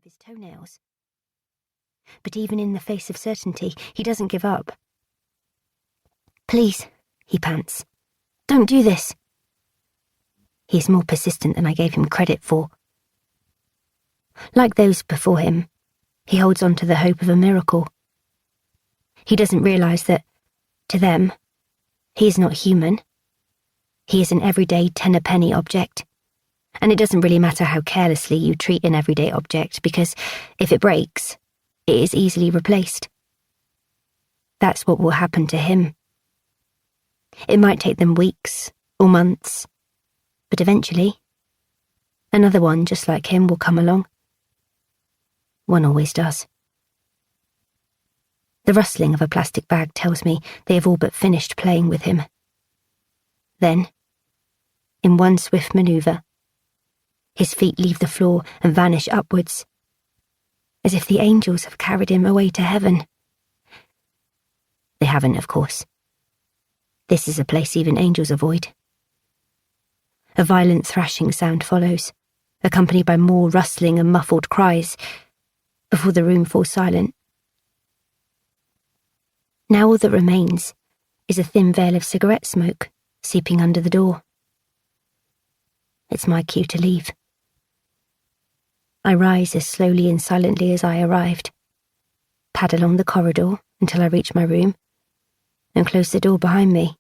his toenails. But even in the face of certainty, he doesn't give up. "Please," he pants. "Don't do this." He is more persistent than I gave him credit for. Like those before him, he holds on to the hope of a miracle. He doesn't realise that, to them, he is not human. He is an everyday ten-a-penny object. And it doesn't really matter how carelessly you treat an everyday object, because if it breaks, it is easily replaced. That's what will happen to him. It might take them weeks or months, but eventually, another one just like him will come along. One always does. The rustling of a plastic bag tells me they have all but finished playing with him. Then, in one swift manoeuvre, his feet leave the floor and vanish upwards, as if the angels have carried him away to heaven. They haven't, of course. This is a place even angels avoid. A violent thrashing sound follows, accompanied by more rustling and muffled cries, before the room falls silent. Now all that remains is a thin veil of cigarette smoke seeping under the door. It's my cue to leave. I rise as slowly and silently as I arrived, pad along the corridor until I reach my room, and close the door behind me.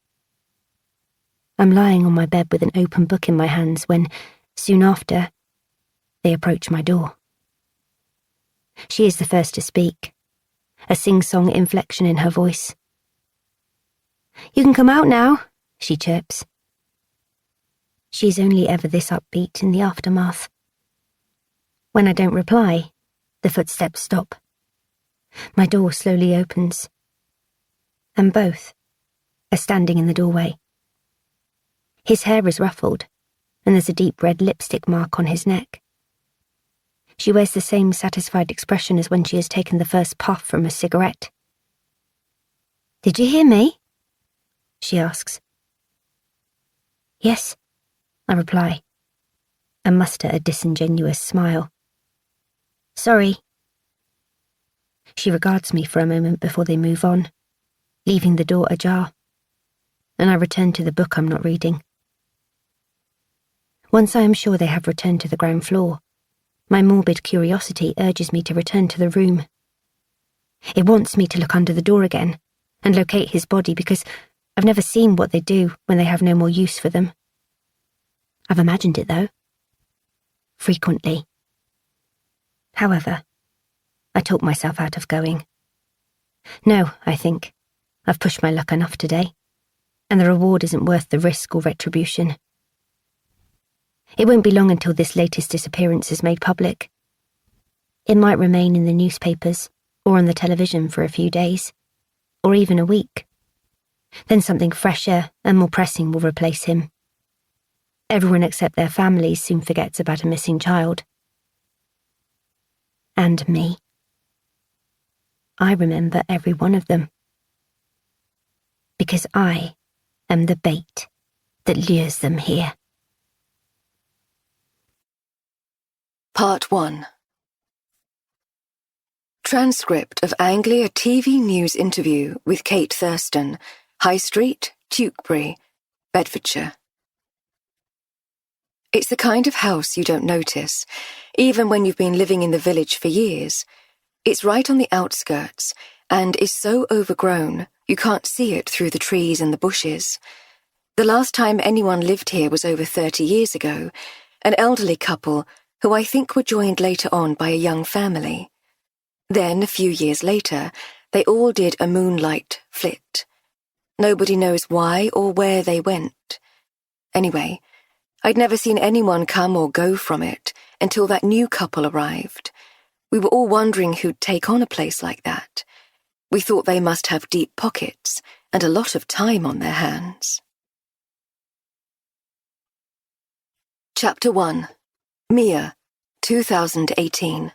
I'm lying on my bed with an open book in my hands when, soon after, they approach my door. She is the first to speak, a sing-song inflection in her voice. "You can come out now," she chirps. She's only ever this upbeat in the aftermath. When I don't reply, the footsteps stop. My door slowly opens, and both are standing in the doorway. His hair is ruffled, and there's a deep red lipstick mark on his neck. She wears the same satisfied expression as when she has taken the first puff from a cigarette. "Did you hear me?" she asks. "Yes," I reply, and muster a disingenuous smile. "Sorry." She regards me for a moment before they move on, leaving the door ajar, and I return to the book I'm not reading. Once I am sure they have returned to the ground floor, my morbid curiosity urges me to return to the room. It wants me to look under the door again and locate his body because I've never seen what they do when they have no more use for them. I've imagined it, though. Frequently. However, I talk myself out of going. No, I think, I've pushed my luck enough today, and the reward isn't worth the risk or retribution. It won't be long until this latest disappearance is made public. It might remain in the newspapers or on the television for a few days, or even a week. Then something fresher and more pressing will replace him. Everyone except their families soon forgets about a missing child. And me. I remember every one of them. Because I am the bait that lures them here. Part 1. Transcript of Anglia TV News interview with Kate Thurston, High Street, Tewkesbury, Bedfordshire. It's the kind of house you don't notice, even when you've been living in the village for years. It's right on the outskirts, and is so overgrown you can't see it through the trees and the bushes. The last time anyone lived here was over 30 years ago, an elderly couple who I think were joined later on by a young family. Then, a few years later, they all did a moonlight flit. Nobody knows why or where they went. Anyway, I'd never seen anyone come or go from it until that new couple arrived. We were all wondering who'd take on a place like that. We thought they must have deep pockets and a lot of time on their hands. Chapter 1. Mia, 2018.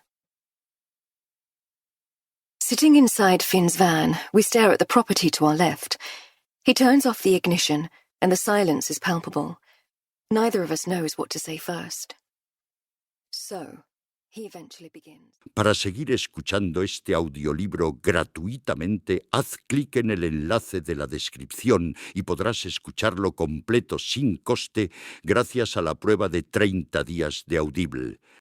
Sitting inside Finn's van, we stare at the property to our left. He turns off the ignition, and the silence is palpable. Neither of us knows what to say first. So, He eventually begins. Para seguir escuchando este audiolibro gratuitamente, haz clic en el enlace de la descripción y podrás escucharlo completo sin coste gracias a la prueba de 30 días de Audible.